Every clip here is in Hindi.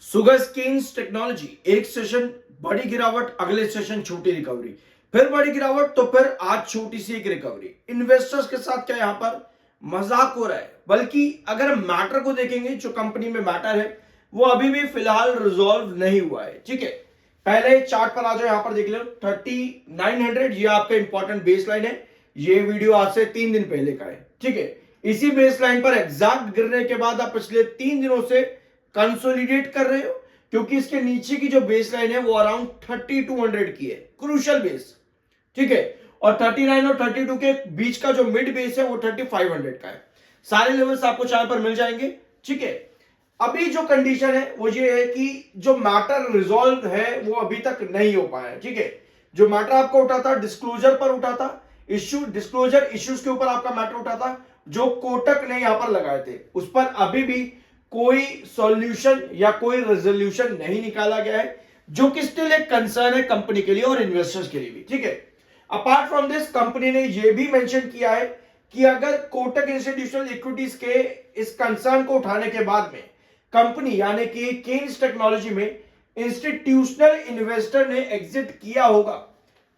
सुगरकेन्स टेक्नोलॉजी, एक सेशन बड़ी गिरावट, अगले सेशन छोटी रिकवरी, फिर बड़ी गिरावट, तो फिर आज छोटी सी एक रिकवरी। इन्वेस्टर्स के साथ क्या यहां पर मजाक हो रहा है? बल्कि अगर मैटर को देखेंगे, जो कंपनी में मैटर है वो अभी भी फिलहाल रिजॉल्व नहीं हुआ है। ठीक है, पहले चार्ट पर आ जाओ, यहां पर देख लो 3900, ये आपका इंपॉर्टेंट बेस लाइन है। ये वीडियो आज से 3 दिन पहले का है। ठीक है, इसी बेस लाइन पर एग्जैक्ट गिरने के बाद आप पिछले 3 दिनों से कंसोलिडेट कर रहे हो, क्योंकि इसके नीचे की जो बेस लाइन है वो अराउंड 3200 की है, क्रूशियल बेस। ठीक है, और 39 और 32 के बीच का जो मिड बेस है वो 3500 का है। सारे लेवल्स आपको चार्ट पर मिल जाएंगे। ठीक है, अभी जो कंडीशन है वो ये है कि जो मैटर रिजॉल्व है वो अभी तक नहीं हो पाया है। ठीक है, जो मैटर आपको उठा था डिस्क्लोजर पर उठा था, इश्यू डिस्क्लोजर इश्यूज के ऊपर आपका मैटर उठा था, जो कोटक ने यहां पर लगाए थे, उस पर अभी भी कोई सॉल्यूशन या कोई रेजोल्यूशन नहीं निकाला गया है, जो कि स्टिल एक कंसर्न है कंपनी के लिए और इन्वेस्टर्स के लिए भी। ठीक है, अपार्ट फ्रॉम दिस कंपनी ने यह भी मेंशन किया है कि अगर कोटक इंस्टीट्यूशनल इक्विटीज के इस कंसर्न को उठाने के बाद में कंपनी यानी कि केन्स टेक्नोलॉजी में इंस्टीट्यूशनल इन्वेस्टर ने एग्जिट किया होगा,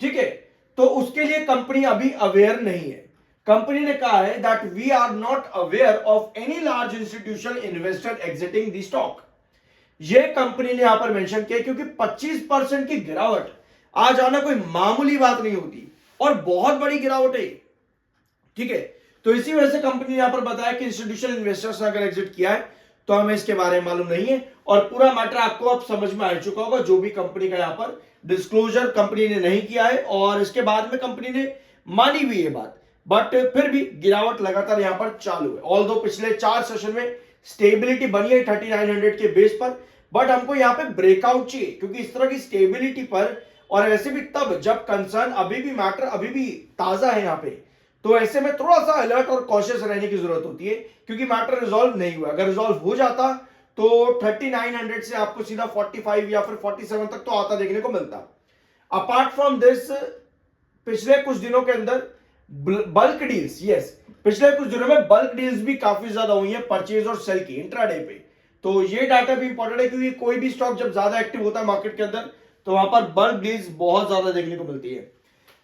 ठीक है, तो उसके लिए कंपनी अभी अवेयर नहीं है। कंपनी ने कहा है that we are not aware of any large institutional investor exiting the stock. ये कंपनी ने यहां पर मेंशन किया, क्योंकि 25% की गिरावट आ जाना कोई मामूली बात नहीं होती और बहुत बड़ी गिरावट है। ठीक है, तो इसी वजह से कंपनी ने यहां पर बताया कि इंस्टीट्यूशनल इन्वेस्टर्स ने अगर एग्जिट किया है तो हमें इसके बारे में मालूम नहीं है, और पूरा मैटर आपको अब समझ में आ चुका होगा। जो भी कंपनी का यहां पर डिस्क्लोजर कंपनी ने नहीं किया है और इसके बाद में कंपनी ने मानी भी ये बात, बट फिर भी गिरावट लगातार यहां पर चालू है। ऑल्दो पिछले 4 सेशन में स्टेबिलिटी बनी है 3900 के बेस पर, बट हमको यहां पे ब्रेकआउट चाहिए, क्योंकि इस तरह की स्टेबिलिटी पर, और ऐसे भी तब जब कंसर्न अभी भी मैटर अभी भी ताजा है यहां पे, तो ऐसे में थोड़ा सा अलर्ट और कॉशियस रहने की जरूरत होती है, क्योंकि मैटर रिजॉल्व नहीं हुआ। अगर रिजॉल्व हो जाता तो 3900 से आपको सीधा 45 या फिर 47 तक तो आता देखने को मिलता। अपार्ट फ्रॉम दिस, पिछले कुछ दिनों के अंदर बल्क डील्स, यस, पिछले कुछ दिनों में बल्क डील्स भी काफी ज्यादा हुई है परचेज और सेल की इंट्राडे पे। तो ये डाटा भी इंपॉर्टेंट है, क्योंकि कोई भी स्टॉक जब ज्यादा एक्टिव होता है मार्केट के अंदर तो वहां पर बल्क डील्स बहुत ज्यादा देखने को मिलती है।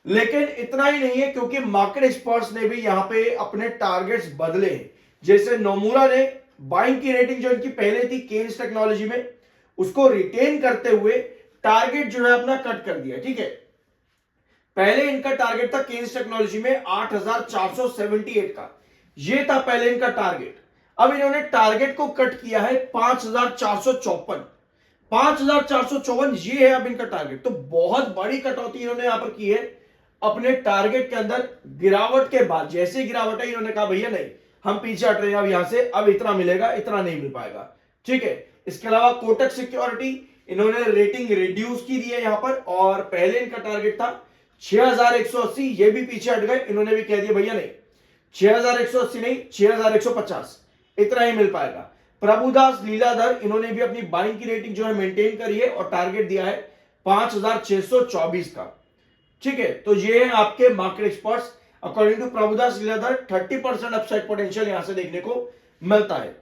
लेकिन इतना ही नहीं है, क्योंकि मार्केट एक्सपर्ट्स ने भी यहां पे अपने टारगेट्स बदले हैं। जैसे नोमुरा ने बाइंग की रेटिंग जो इनकी पहले थी केन्स टेक्नोलॉजी में, उसको रिटेन करते हुए टारगेट जो है अपना कट कर दिया। ठीक है, पहले इनका टारगेट था केन्स टेक्नोलॉजी में 8478 का, ये था पहले इनका टारगेट। अब इन्होंने टारगेट को कट किया है 5454, 5454 ये है अब इनका टारगेट। तो बहुत बड़ी कटौती इन्होंने यहां पर की है अपने टारगेट के अंदर। गिरावट के बाद जैसे गिरावट है, इन्होंने कहा भैया नहीं, हम पीछे हट रहे हैं अब यहां से, अब इतना मिलेगा, इतना नहीं मिल पाएगा। ठीक है, इसके अलावा कोटक सिक्योरिटी इन्होंने रेटिंग रिड्यूस की दी है यहां पर, और पहले इनका टारगेट था 6180, ये भी पीछे हट गए, इन्होंने भी कह दिया भैया नहीं, 6180 नहीं, 6150 इतना ही मिल पाएगा। प्रभुदास लीलाधर इन्होंने भी अपनी बाइंग की रेटिंग जो है मेंटेन करी है और टारगेट दिया है 5624 का। ठीक है, तो ये है आपके market experts. According to Prabhudas Lilladher 30% upside potential यहां से देखने को मिलता है।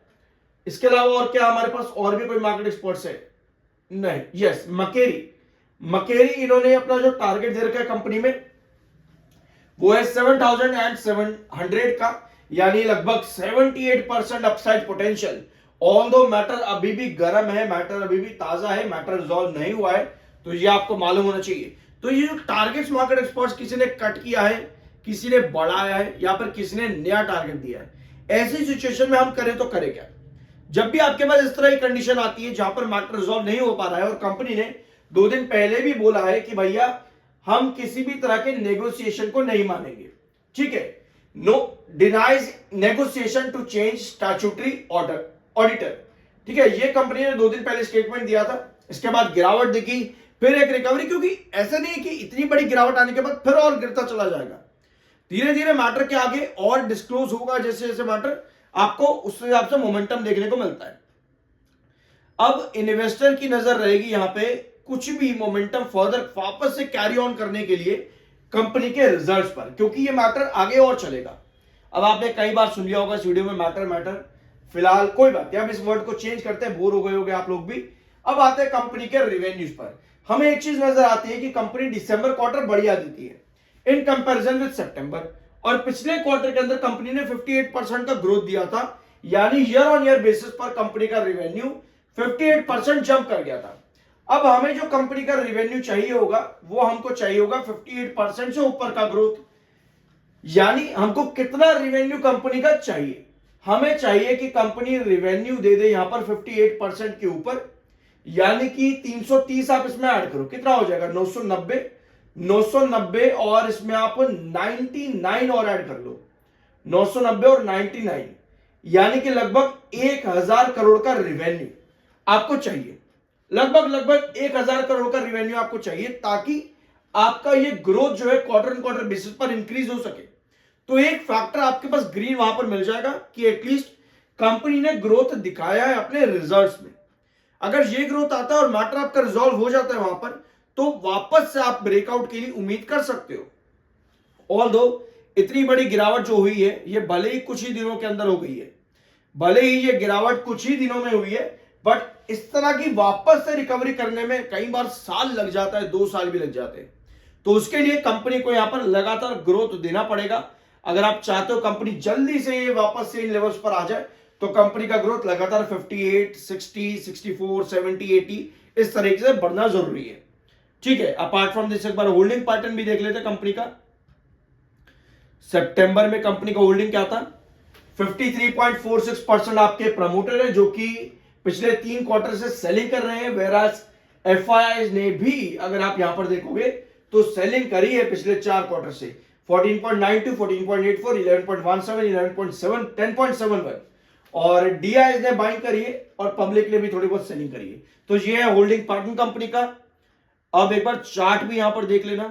इसके अलावा और क्या हमारे पास और भी कोई मार्केट एक्सपर्ट्स है? नहीं, यस, मकेरी इन्होंने अपना जो टारगेट दे रखा है कंपनी में वो है 7700 का, यानी लगभग 78% अपसाइड पोटेंशियल। ऑल्दो मैटर अभी भी गर्म है, मैटर अभी भी ताजा है, मैटर रिजॉल्व नहीं हुआ है, तो ये आपको मालूम होना चाहिए। तो ये जो टारगेट्स मार्केट एक्सपर्ट्स किसी ने कट किया है, किसी ने बढ़ाया है, या फिर किसी ने नया टारगेट दिया है, ऐसी सिचुएशन में हम करें तो करें क्या? जब भी आपके पास इस तरह की कंडीशन आती है जहां पर मैटर रिजॉल्व नहीं हो पा रहा है, और कंपनी ने 2 दिन पहले भी बोला है कि भैया हम किसी भी तरह के नेगोशिएशन को नहीं मानेंगे। ठीक है, no denies negotiation to change statutory auditor. ठीक है, ये कंपनी ने 2 दिन पहले स्टेटमेंट दिया था, इसके बाद गिरावट दिखी, फिर एक रिकवरी, क्योंकि ऐसा नहीं है कि इतनी बड़ी गिरावट आने के बाद फिर और गिरता चला जाएगा। धीरे धीरे मैटर के आगे और डिस्क्लोज होगा, जैसे जैसे मैटर आपको उस हिसाब से मोमेंटम देखने को मिलता है। अब इन्वेस्टर की नजर रहेगी यहां पे कुछ भी मोमेंटम फर्दर वापस से कैरी ऑन करने के लिए कंपनी के रिजल्ट्स पर, क्योंकि ये मैटर आगे और चलेगा। अब आपने कई बार सुन लिया होगा इस वीडियो में मैटर, फिलहाल कोई बात नहीं, अब इस वर्ड को चेंज करते हैं, बोर हो गए होगे आप लोग भी। अब आते हैं कंपनी के रिवेन्यूज पर। हमें एक चीज नजर आती है कि कंपनी दिसंबर क्वार्टर बढ़िया देती है इन कंपैरिजन विद सितंबर, और पिछले क्वार्टर के अंदर कंपनी ने 58% का ग्रोथ दिया था, यानी ईयर ऑन ईयर बेसिस पर कंपनी का रिवेन्यू 58% जंप कर गया था। अब हमें जो कंपनी का रिवेन्यू चाहिए होगा वो हमको चाहिए होगा 58% से ऊपर का ग्रोथ। यानी हमको कितना रिवेन्यू कंपनी का चाहिए? हमें चाहिए कि कंपनी रिवेन्यू दे दे यहां पर 58% के ऊपर, यानी कि 330 आप इसमें ऐड करो, कितना हो जाएगा? 990 और इसमें आप 99 और ऐड कर लो, 990 और 99, यानी कि लगभग 1000 करोड़ का रिवेन्यू आपको चाहिए। लगभग 1000 करोड़ का रिवेन्यू आपको चाहिए ताकि आपका ये ग्रोथ जो है क्वार्टर एंड क्वार्टर बेसिस पर इंक्रीज हो सके। तो एक फैक्टर आपके पास ग्रीन वहां पर मिल जाएगा कि एटलीस्ट कंपनी ने ग्रोथ दिखाया है अपने रिजल्ट्स में। अगर ये ग्रोथ आता है और मैटर आपका रिजॉल्व हो जाता है वहां पर, तो वापस से आप ब्रेकआउट के लिए उम्मीद कर सकते हो। ऑल्दो इतनी बड़ी गिरावट जो हुई है ये भले ही कुछ ही दिनों के अंदर हो गई है, भले ही ये गिरावट कुछ ही दिनों में हुई है, बट इस तरह की वापस से रिकवरी करने में कई बार साल लग जाता है, 2 साल भी लग जाते हैं। तो उसके लिए कंपनी को यहां पर लगातार ग्रोथ देना पड़ेगा। अगर आप चाहते हो कंपनी जल्दी से ये वापस से इन लेवल्स पर आ जाए, तो कंपनी का ग्रोथ लगातार 58, 60, 64, 70, 80 इस तरीके से बढ़ना जरूरी है। ठीक है, अपार्ट फ्रॉम दिस एक बार होल्डिंग पैटर्न भी देख लेते कंपनी का। सितंबर में कंपनी का होल्डिंग क्या था? 53.46% आपके प्रमोटर है जो कि पिछले 3 क्वार्टर से सेलिंग कर रहे हैं, वेराज एफआईआई ने भी अगर आप यहां पर देखोगे तो सेलिंग करी है पिछले 4 क्वार्टर से 14.92, 14.84, 11.17, 11.7, 10.71, और डीआईएस ने बाइंग करी है और पब्लिक ने भी थोड़ी बहुत सेलिंग करी है। तो ये है होल्डिंग पैटर्न कंपनी का। अब एक बार चार्ट भी यहां पर देख लेना।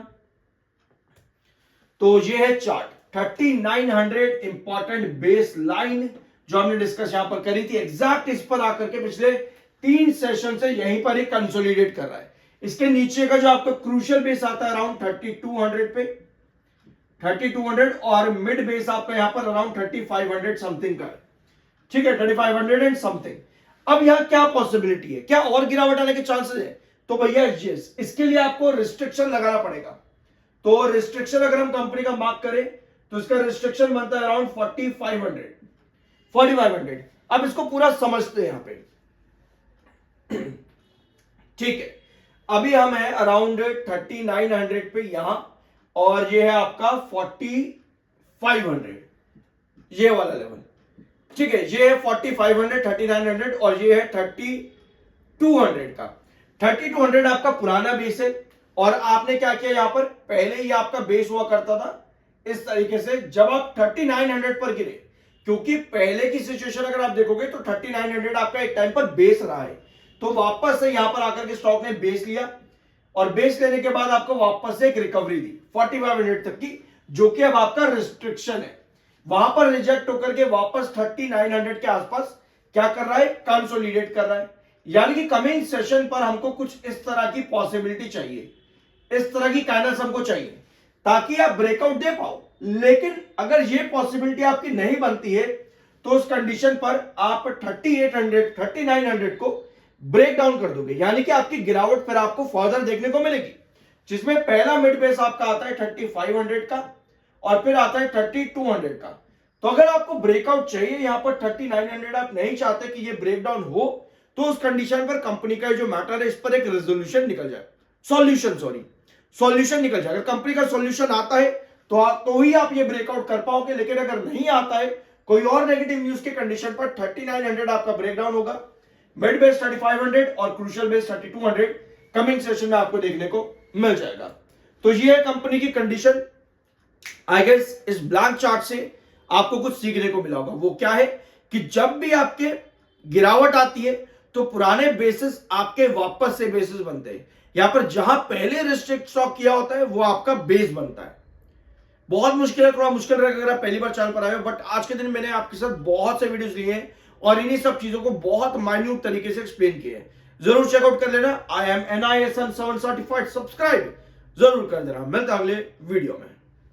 तो ये है चार्ट 3900 इंपॉर्टेंट बेस लाइन जो हमने डिस्कस यहां पर करी थी, एग्जैक्ट इस पर आकर के पिछले 3 सेशन से यहीं पर ही कंसोलिडेट कर रहा है। इसके नीचे का जो आपका क्रूशियल बेस आता है अराउंड 3200 पे, 3200, और मिड बेस आपका यहां पर अराउंड 3500 समथिंग का है। ठीक है, 3500 एंड समथिंग। अब यहां क्या पॉसिबिलिटी है, क्या और गिरावट आने के चांसेस है? तो भैया यस, इसके लिए आपको रिस्ट्रिक्शन लगाना पड़ेगा। तो रिस्ट्रिक्शन अगर हम कंपनी का मार्क करें तो इसका रिस्ट्रिक्शन बनता है अराउंड 4500। अब इसको पूरा समझते हैं यहां पे। ठीक है, अभी हम है अराउंड 3900 पे यहां, और ये है आपका 4500, ये वाला लेवल। ठीक है, ये है 4500, 3900, और ये है 3200 का। 3200 आपका पुराना बेस है, और आपने क्या किया यहां पर, पहले ही आपका बेस हुआ करता था इस तरीके से जब आप 3900 पर गिरे, क्योंकि पहले की सिचुएशन अगर आप देखोगे तो 3900 आपका एक टाइम पर बेस रहा है। तो वापस से यहां पर आकर के स्टॉक ने बेस लिया, और बेस लेने के बाद आपको वापस से एक रिकवरी दी 4500 तक की, जो कि अब आपका रिस्ट्रिक्शन है। वहां पर रिजेक्ट होकर के वापस 3900 के आसपास क्या कर रहा है, कंसोलिडेट कर रहा है। यानी कि कमिंग सेशन पर हमको कुछ इस तरह की पॉसिबिलिटी चाहिए, इस तरह की कैंडल्स हमको चाहिए ताकि आप ब्रेकआउट दे पाओ। लेकिन अगर ये पॉसिबिलिटी आपकी नहीं बनती है तो उस कंडीशन पर आप 3800, 3900 को ब्रेक डाउन कर दोगे, यानी कि आपकी गिरावट फिर आपको फर्दर देखने को मिलेगी, जिसमें पहला मिड बेस आपका आता है 3500 का, और फिर आता है 3200 का। तो अगर आपको ब्रेकआउट चाहिए यहां पर 3900, आप नहीं चाहते कि ये ब्रेकडाउन हो, तो उस कंडीशन पर कंपनी का जो मैटर है इस पर एक रेजोल्यूशन निकल जाए, सॉल्यूशन निकल जाए। अगर कंपनी का सॉल्यूशन आता है तो ही आप ये ब्रेकआउट कर पाओगे, लेकिन अगर नहीं आता है, कोई और नेगेटिव न्यूज के कंडीशन पर 3900 आपका ब्रेकडाउन होगा, मिड बेस 3500 और क्रूशियल बेस 3200 कमिंग सेशन में आपको देखने को मिल जाएगा। तो ये है कंपनी की कंडीशन। आई गेस इस ब्लैंक चार्ट से आपको कुछ सीखने को मिला होगा। वो क्या है कि जब भी आपके गिरावट आती है तो पुराने बेसिस आपके वापस से बेसिस बनते हैं। यहां पर जहां पहले रिस्ट्रिक्ट स्टॉक किया होता है वो आपका बेस बनता है। बहुत मुश्किल है, थोड़ा मुश्किल रहेगा अगर आप पहली बार चैनल पर आए हो, बट आज के दिन मैंने आपके साथ बहुत से वीडियोस लिए हैं और इन्हीं सब चीजों को बहुत माइन्यूट तरीके से एक्सप्लेन किया है। जरूर चेकआउट कर लेना। I am NISM 7 certified, subscribe जरूर कर देना। मिलता अगले वीडियो में।